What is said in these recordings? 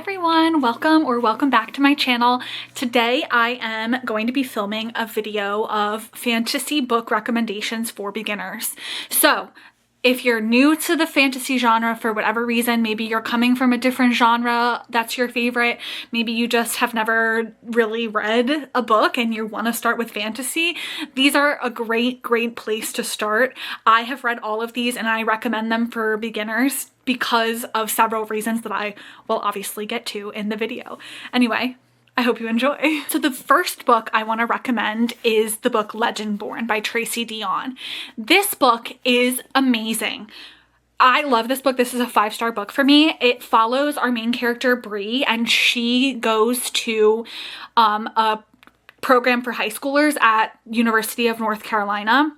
everyone, welcome back to my channel. Today I am going to be filming a video of fantasy book recommendations for beginners. So if you're new to the fantasy genre for whatever reason, maybe you're coming from a different genre that's your favorite, maybe you just have never really read a book and you want to start with fantasy, these are a great place to start. I have read all of these and I recommend them for beginners because of several reasons that I will obviously get to in the video. Anyway, I hope you enjoy. So the first book I want to recommend is the book Legendborn by Tracy Deonn. This book is amazing. I love this book. This is a 5-star book for me. It follows our main character Bree, and she goes to a program for high schoolers at University of North Carolina.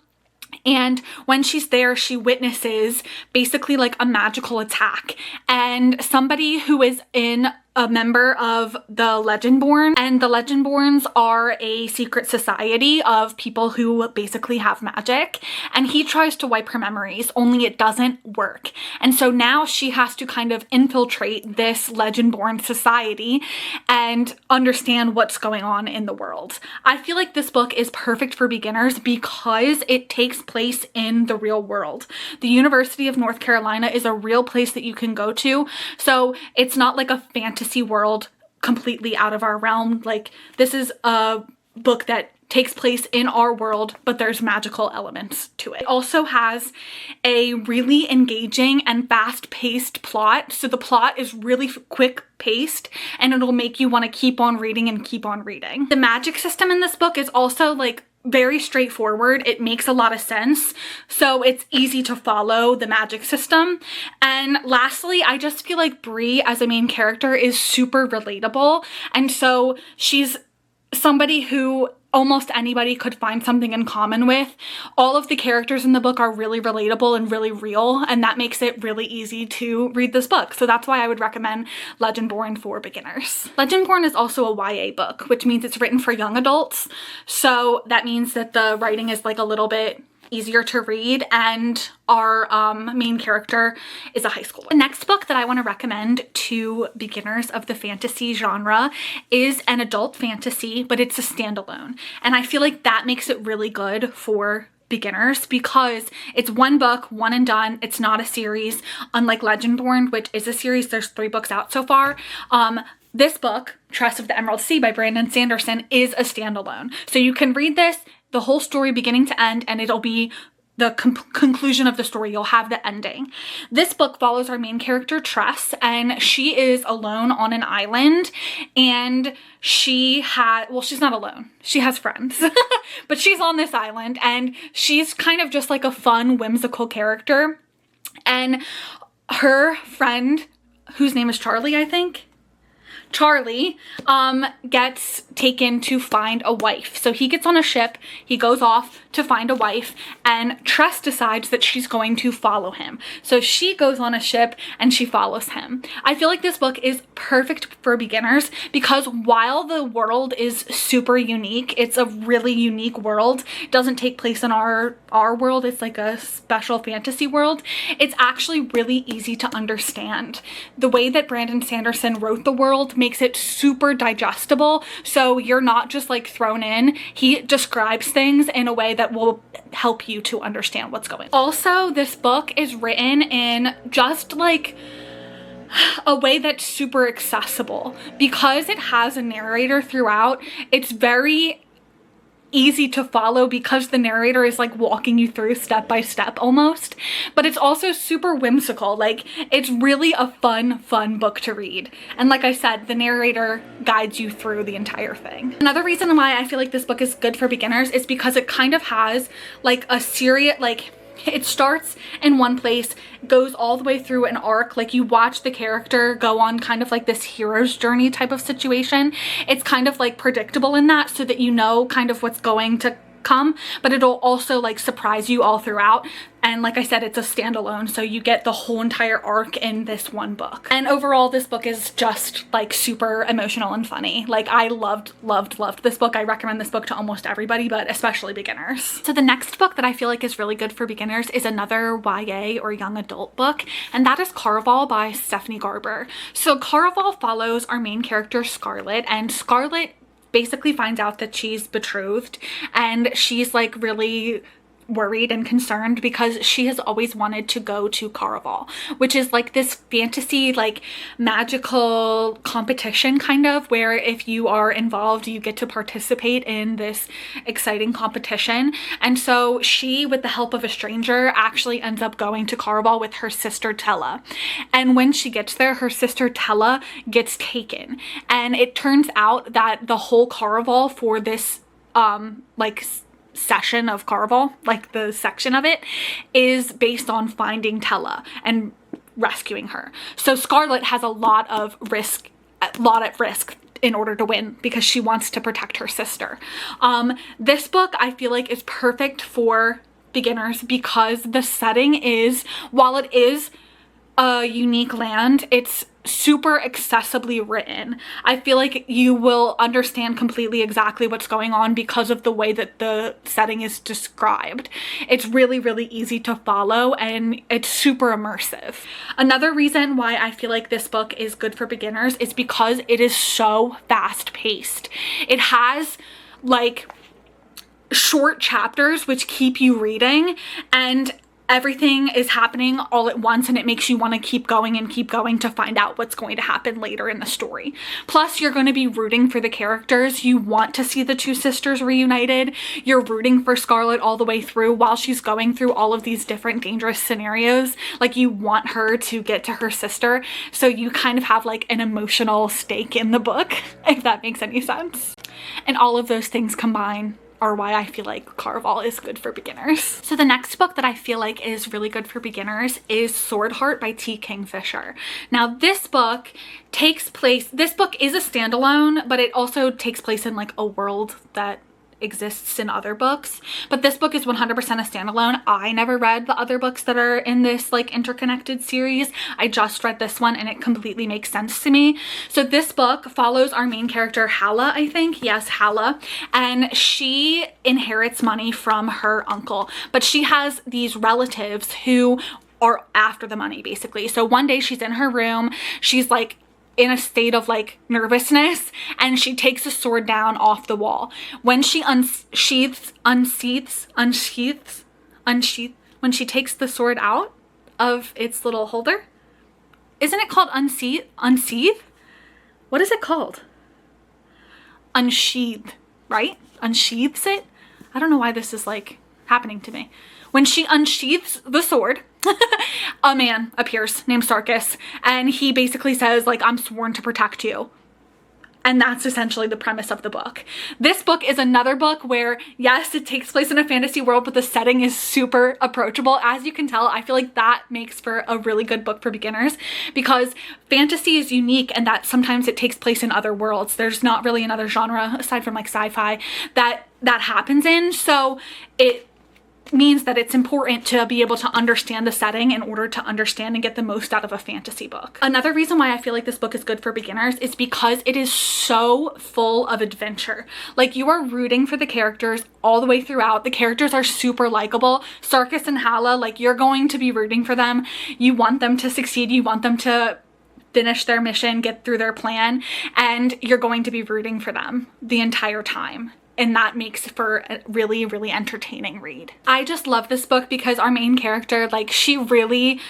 And when she's there, she witnesses basically like a magical attack, and somebody who is a member of the Legendborn, and the Legendborns are a secret society of people who basically have magic, and he tries to wipe her memories, only it doesn't work. And so now she has to kind of infiltrate this Legendborn society and understand what's going on in the world. I feel like this book is perfect for beginners because it takes place in the real world. The University of North Carolina is a real place that you can go to, so it's not like a fantasy world completely out of our realm. Like, this is a book that takes place in our world, but there's magical elements to it. It also has a really engaging and fast-paced plot. So the plot is really quick-paced and it'll make you want to keep on reading and keep on reading. The magic system in this book is also like very straightforward. It makes a lot of sense, so it's easy to follow the magic system. And lastly, I just feel like Bree as a main character is super relatable, and so she's somebody who almost anybody could find something in common with. All of the characters in the book are really relatable and really real, and that makes it really easy to read this book. So that's why I would recommend Legendborn for beginners. Legendborn is also a YA book, which means it's written for young adults. So that means that the writing is like a little bit easier to read, and our main character is a high schooler. The next book that I want to recommend to beginners of the fantasy genre is an adult fantasy, but it's a standalone. And I feel like that makes it really good for beginners because it's one book, one and done. It's not a series, unlike Legendborn, which is a series. There's 3 books out so far. This book, Tress of the Emerald Sea by Sanderson, is a standalone. So you can read this, the whole story beginning to end, and it'll be the conclusion of the story. You'll have the ending. This book follows our main character Tress, and she is alone on an island, and she's not alone. She has friends, but she's on this island, and she's kind of just like a fun, whimsical character. And her friend, whose name is Charlie, I think, Charlie gets taken to find a wife. So he gets on a ship, he goes off to find a wife, and Tress decides that she's going to follow him. So she goes on a ship and she follows him. I feel like this book is perfect for beginners because while the world is super unique, it's a really unique world. It doesn't take place in our world. It's like a special fantasy world. It's actually really easy to understand. The way that Sanderson wrote the world makes it super digestible, so you're not just like thrown in. He describes things in a way that will help you to understand what's going on. Also, this book is written in just like a way that's super accessible. Because it has a narrator throughout, it's very easy to follow because the narrator is like walking you through step by step almost, but it's also super whimsical. Like, it's really a fun book to read, and like I said, the narrator guides you through the entire thing. Another reason why I feel like this book is good for beginners is because it kind of has like a serious, like, it starts in one place, goes all the way through an arc. Like, you watch the character go on kind of like this hero's journey type of situation. It's kind of like predictable in that, so that you know kind of what's going to come, but it'll also like surprise you all throughout. And like I said, it's a standalone, so you get the whole entire arc in this one book. And overall, this book is just like super emotional and funny. Like I loved this book. I recommend this book to almost everybody, but especially beginners. So the next book that I feel like is really good for beginners is another YA or young adult book, and that is Caraval by Stephanie Garber. So Caraval follows our main character Scarlet, and Scarlet basically finds out that she's betrothed, and she's like really worried and concerned because she has always wanted to go to Caraval, which is like this fantasy, like magical competition kind of, where if you are involved, you get to participate in this exciting competition. And so she, with the help of a stranger, actually ends up going to Caraval with her sister Tella. And when she gets there, her sister Tella gets taken. And it turns out that the whole Caraval for this like session of Caraval, like the section of it, is based on finding Tella and rescuing her. So Scarlet has a lot at risk in order to win because she wants to protect her sister. This book I feel like is perfect for beginners because the setting is, while it is a unique land, it's super accessibly written. I feel like you will understand completely exactly what's going on because of the way that the setting is described. It's really, really easy to follow and it's super immersive. Another reason why I feel like this book is good for beginners is because it is so fast paced. It has like short chapters which keep you reading, and everything is happening all at once, and it makes you want to keep going to find out what's going to happen later in the story. Plus, you're going to be rooting for the characters. You want to see the two sisters reunited. You're rooting for Scarlet all the way through while she's going through all of these different dangerous scenarios. Like, you want her to get to her sister, so you kind of have like an emotional stake in the book, if that makes any sense. And all of those things combine are why I feel like Caraval is good for beginners. So the next book that I feel like is really good for beginners is Swordheart by T Kingfisher. Now this book is a standalone, but it also takes place in like a world that exists in other books, but this book is 100% a standalone. I never read the other books that are in this like interconnected series. I just read this one and it completely makes sense to me. So this book follows our main character Hala, I think. Yes, Hala. And she inherits money from her uncle, but she has these relatives who are after the money basically. So one day she's in her room, she's like in a state of like nervousness, and she takes a sword down off the wall. When she when she takes the sword out of its little holder, isn't it called unsheath? What is it called? Unsheath, right? Unsheaths it? I don't know why this is like happening to me. When she unsheaths the sword, a man appears named Circus, and he basically says like, I'm sworn to protect you. And that's essentially the premise of the book. This book is another book where, yes, it takes place in a fantasy world, but the setting is super approachable. As you can tell, I feel like that makes for a really good book for beginners because fantasy is unique and that sometimes it takes place in other worlds. There's not really another genre aside from like sci-fi that happens in. So it means that it's important to be able to understand the setting in order to understand and get the most out of a fantasy book. Another reason why I feel like this book is good for beginners is because it is so full of adventure. Like, you are rooting for the characters all the way throughout. The characters are super likable. Circus and Hala, like, you're going to be rooting for them. You want them to succeed. You want them to finish their mission, get through their plan, and you're going to be rooting for them the entire time. And that makes for a really, really entertaining read. I just love this book because our main character, like, she really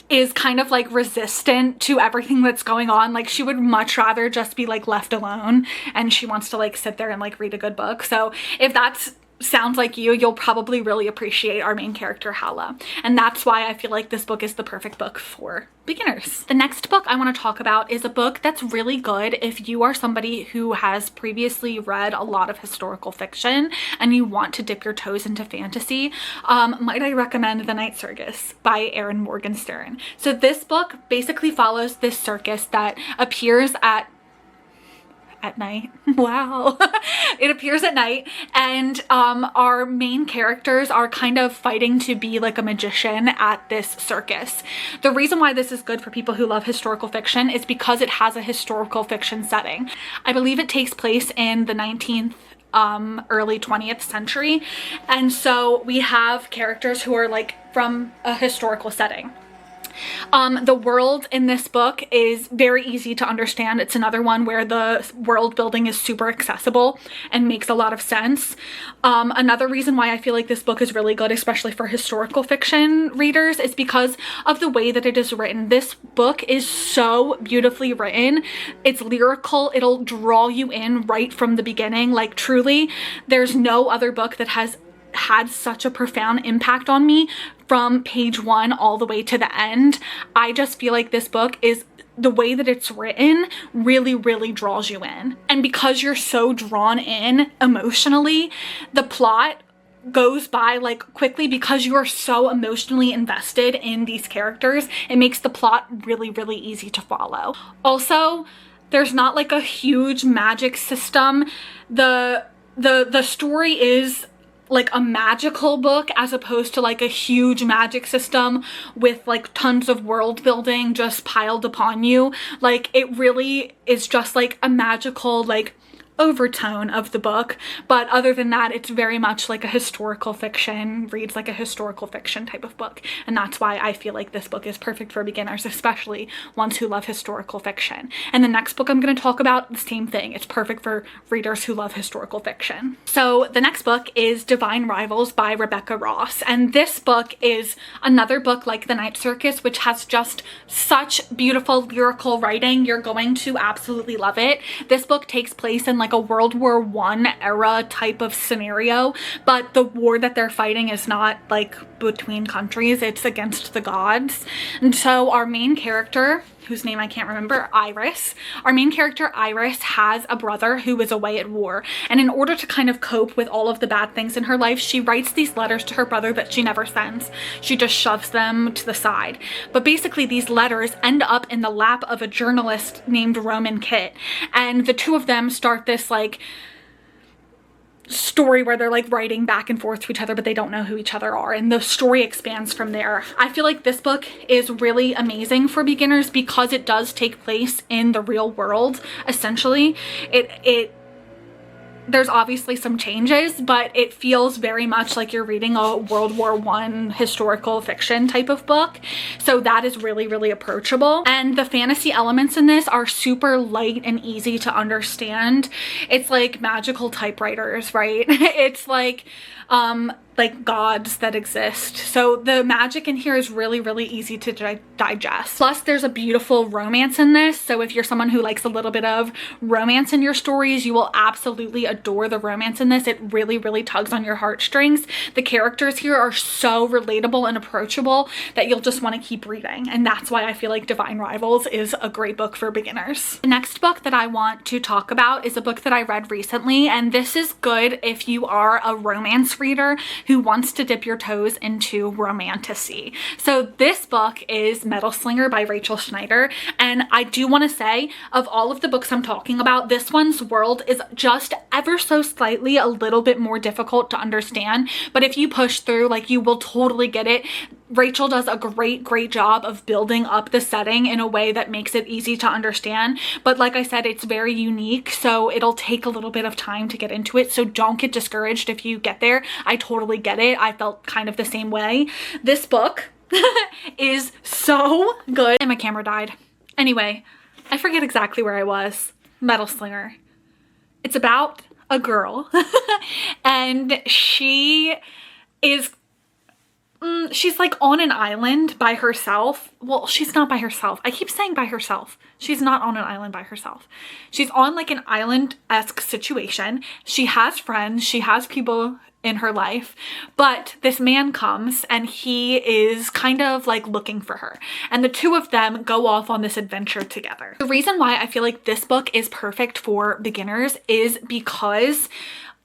is kind of like resistant to everything that's going on. Like, she would much rather just be like left alone, and she wants to like sit there and like read a good book. So if that's sounds like you'll probably really appreciate our main character Hala, and that's why I feel like this book is the perfect book for beginners. The next book I want to talk about is a book that's really good if you are somebody who has previously read a lot of historical fiction and you want to dip your toes into fantasy. Might I recommend The Night Circus by Erin Morgenstern. So this book basically follows this circus that appears at, at night. Wow. It appears at night, and our main characters are kind of fighting to be like a magician at this circus. The reason why this is good for people who love historical fiction is because it has a historical fiction setting. I believe it takes place in the 19th early 20th century, and so we have characters who are like from a historical setting. The world in this book is very easy to understand. It's another one where the world building is super accessible and makes a lot of sense. Another reason why I feel like this book is really good, especially for historical fiction readers, is because of the way that it is written. This book is so beautifully written. It's lyrical. It'll draw you in right from the beginning. Like, truly, there's no other book that has had such a profound impact on me from page 1 all the way to the end. I just feel like this book is, the way that it's written really, really draws you in. And because you're so drawn in emotionally, the plot goes by like quickly because you are so emotionally invested in these characters. It makes the plot really, really easy to follow. Also, there's not like a huge magic system. The story is like a magical book as opposed to like a huge magic system with like tons of world building just piled upon you. Like, it really is just like a magical like overtone of the book, but other than that, it's very much like a historical fiction, reads like a historical fiction type of book, and that's why I feel like this book is perfect for beginners, especially ones who love historical fiction. And the next book I'm going to talk about, the same thing. It's perfect for readers who love historical fiction. So the next book is Divine Rivals by Rebecca Ross, and this book is another book like The Night Circus, which has just such beautiful lyrical writing. You're going to absolutely love it. This book takes place in like a World War I era type of scenario, but the war that they're fighting is not like between countries, it's against the gods. And so our main character, whose name I can't remember, our main character Iris has a brother who is away at war, and in order to kind of cope with all of the bad things in her life, she writes these letters to her brother that she never sends. She just shoves them to the side. But basically these letters end up in the lap of a journalist named Roman Kit, and the two of them start this like story where they're like writing back and forth to each other, but they don't know who each other are, and the story expands from there. I feel like this book is really amazing for beginners because it does take place in the real world, essentially. There's obviously some changes, but it feels very much like you're reading a World War I historical fiction type of book. So that is really, really approachable. And the fantasy elements in this are super light and easy to understand. It's like magical typewriters, right? It's like gods that exist. So the magic in here is really, really easy to digest. Plus, there's a beautiful romance in this. So if you're someone who likes a little bit of romance in your stories, you will absolutely adore the romance in this. It really, really tugs on your heartstrings. The characters here are so relatable and approachable that you'll just want to keep reading. And that's why I feel like Divine Rivals is a great book for beginners. The next book that I want to talk about is a book that I read recently, and this is good if you are a romance reader who wants to dip your toes into romantasy. So this book is Metal Slinger by Rachel Schneider, and I do want to say, of all of the books I'm talking about, this one's world is just ever so slightly a little bit more difficult to understand, but if you push through, like, you will totally get it. Rachel does a great job of building up the setting in a way that makes it easy to understand, but like I said, it's very unique, so it'll take a little bit of time to get into it, so don't get discouraged if you get there. I totally get it. I felt kind of the same way. This book is so good, and my camera died. Anyway, I forget exactly where I was. Metal Slinger. It's about a girl and she is she's like on an island by herself. Well, she's not by herself. I keep saying by herself. She's not on an island by herself. She's on like an island-esque situation. She has friends. She has people in her life, but this man comes and he is kind of like looking for her, and the two of them go off on this adventure together. The reason why I feel like this book is perfect for beginners is because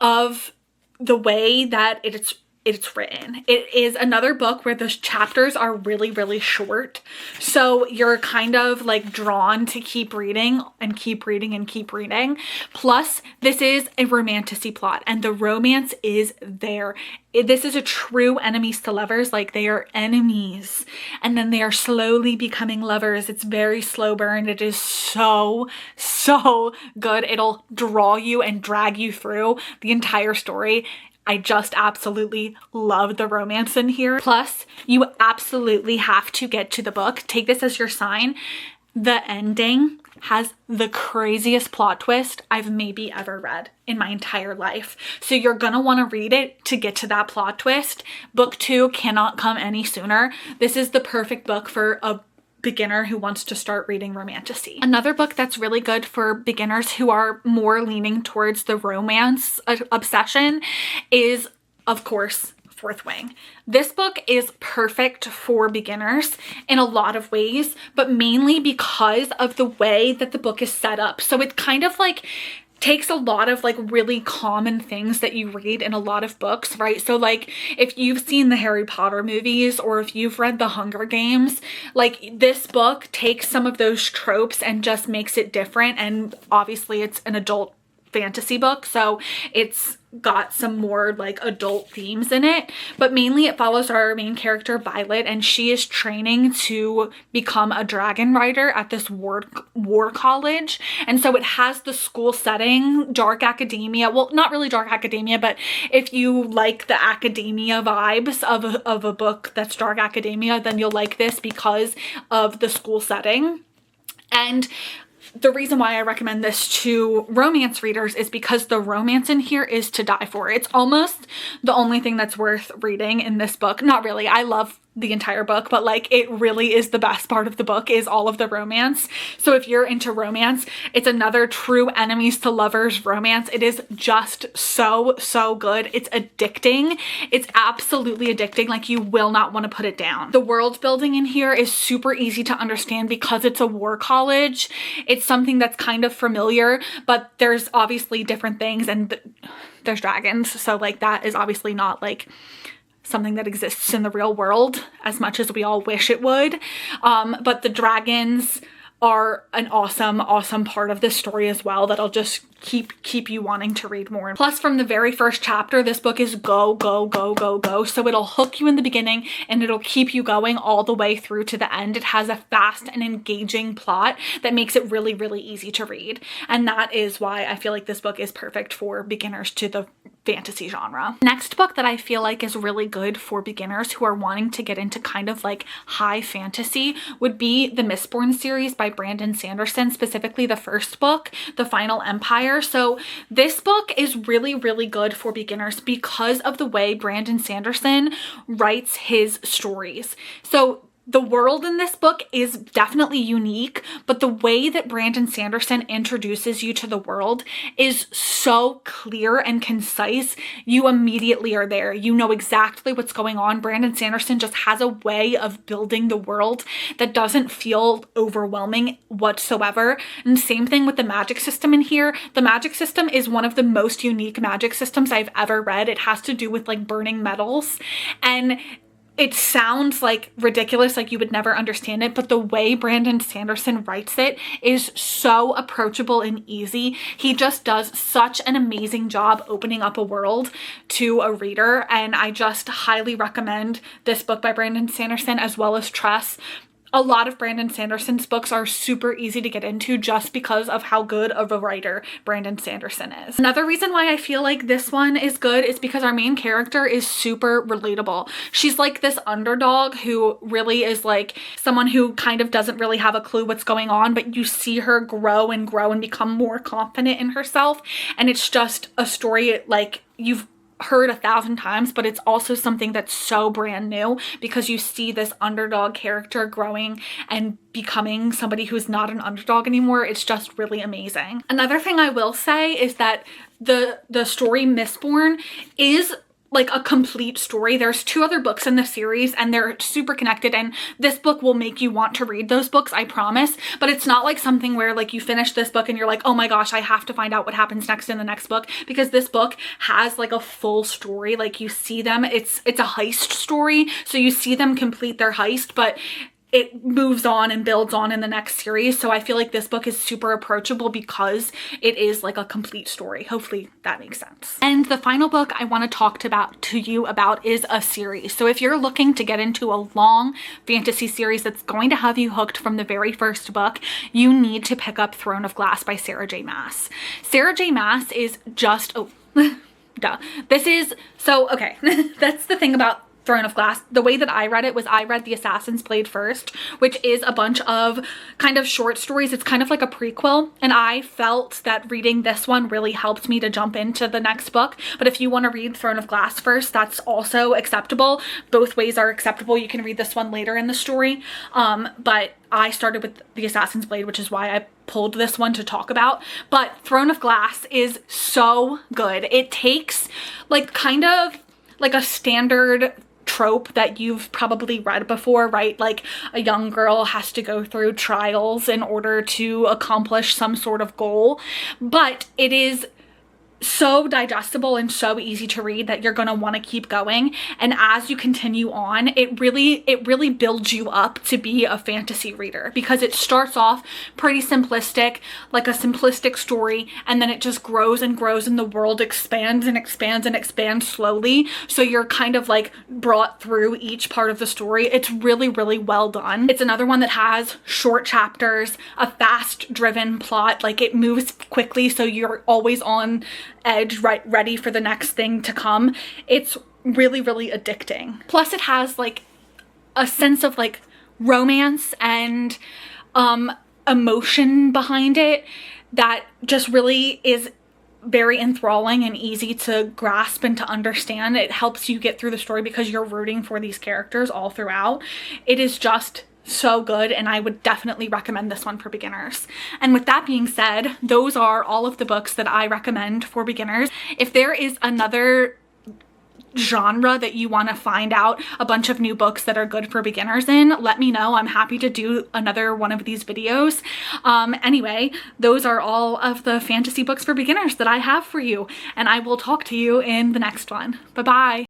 of the way that it's it's written. It is another book where the chapters are really, really short. So you're kind of like drawn to keep reading and keep reading and keep reading. Plus, this is a romantasy plot and the romance is there. This is a true enemies to lovers. Like, they are enemies and then they are slowly becoming lovers. It's very slow burn. It is so good. It'll draw you and drag you through the entire story. I just absolutely love the romance in here. Plus, you absolutely have to get to the book. Take this as your sign. The ending has the craziest plot twist I've maybe ever read in my entire life. So you're gonna want to read it to get to that plot twist. Book 2 cannot come any sooner. This is the perfect book for a beginner who wants to start reading romantasy. Another book that's really good for beginners who are more leaning towards the romance obsession is, of course, Fourth Wing. This book is perfect for beginners in a lot of ways, but mainly because of the way that the book is set up. So it kind of like takes a lot of like really common things that you read in a lot of books, right? So like if you've seen the Harry Potter movies or if you've read the Hunger Games, like this book takes some of those tropes and just makes it different. And obviously it's an adult fantasy book, so it's got some more like adult themes in it, but mainly it follows our main character Violet, and she is training to become a dragon rider at this war college. And so it has the school setting, dark academia. Well, not really dark academia, but if you like the academia vibes of a book that's dark academia, then you'll like this because of the school setting. And the reason why I recommend this to romance readers is because the romance in here is to die for. It's almost the only thing that's worth reading in this book. Not really. I love the entire book, but like it really is the best part of the book is all of the romance. So if you're into romance, it's another true enemies to lovers romance. It is just so good. It's addicting. It's absolutely addicting. Like, you will not want to put it down. The world building in here is super easy to understand because it's a war college. It's something that's kind of familiar, but there's obviously different things, and there's dragons. So like that is obviously not like something that exists in the real world as much as we all wish it would. But the dragons are an awesome part of this story as well that'll just keep you wanting to read more. Plus, from the very first chapter, this book is go. So it'll hook you in the beginning and it'll keep you going all the way through to the end. It has a fast and engaging plot that makes it really easy to read. And that is why I feel like this book is perfect for beginners to the fantasy genre. Next book that I feel like is really good for beginners who are wanting to get into kind of like high fantasy would be the Mistborn series by Brandon Sanderson, specifically the first book, The Final Empire. So this book is really good for beginners because of the way Brandon Sanderson writes his stories. So the world in this book is definitely unique, but the way that Brandon Sanderson introduces you to the world is so clear and concise. You immediately are there. You know exactly what's going on. Brandon Sanderson just has a way of building the world that doesn't feel overwhelming whatsoever. And same thing with the magic system in here. The magic system is one of the most unique magic systems I've ever read. It has to do with like burning metals, and it sounds like ridiculous, like you would never understand it, but the way Brandon Sanderson writes it is so approachable and easy. He just does such an amazing job opening up a world to a reader, and I just highly recommend this book by Brandon Sanderson as well as Tress. A lot of Brandon Sanderson's books are super easy to get into just because of how good of a writer Brandon Sanderson is. Another reason why I feel like this one is good is because our main character is super relatable. She's like this underdog who really is like someone who kind of doesn't really have a clue what's going on, but you see her grow and become more confident in herself. And it's just a story like you've heard 1,000 times, but it's also something that's so brand new because you see this underdog character growing and becoming somebody who's not an underdog anymore. It's just really amazing. Another thing I will say is that the story Mistborn is like a complete story. There's 2 other books in the series and they're super connected, and this book will make you want to read those books, I promise. But it's not like something where like you finish this book and you're like, oh my gosh, I have to find out what happens next in the next book, because this book has like a full story. Like you see them, it's a heist story, so you see them complete their heist, but it moves on and builds on in the next series. So I feel like this book is super approachable because it is like a complete story. Hopefully that makes sense. And the final book I want to talk to you about is a series. So if you're looking to get into a long fantasy series that's going to have you hooked from the very first book, you need to pick up Throne of Glass by Sarah J. Maas. Sarah J. Maas is just, oh, duh. This is, so, okay, that's the thing about Throne of Glass. The way that I read it was I read The Assassin's Blade first, which is a bunch of kind of short stories. It's kind of like a prequel, and I felt that reading this one really helped me to jump into the next book. But if you want to read Throne of Glass first, that's also acceptable. Both ways are acceptable. You can read this one later in the story, but I started with The Assassin's Blade, which is why I pulled this one to talk about. But Throne of Glass is so good. It takes like kind of like a standard trope that you've probably read before, right? Like a young girl has to go through trials in order to accomplish some sort of goal, but it is so digestible and so easy to read that you're going to want to keep going. And as you continue on, it really builds you up to be a fantasy reader, because it starts off pretty simplistic, like a simplistic story, and then it just grows and grows, and the world expands and expands and expands slowly. So you're kind of like brought through each part of the story. It's really, really well done. It's another one that has short chapters, a fast driven plot, like it moves quickly, so you're always on edge, right, ready for the next thing to come. It's really, really addicting. Plus it has like a sense of like romance and emotion behind it that just really is very enthralling and easy to grasp and to understand. It helps you get through the story because you're rooting for these characters all throughout. It is just so good, and I would definitely recommend this one for beginners. And with that being said, those are all of the books that I recommend for beginners. If there is another genre that you want to find out a bunch of new books that are good for beginners in, let me know. I'm happy to do another one of these videos. Anyway, those are all of the fantasy books for beginners that I have for you, and I will talk to you in the next one. Bye-bye.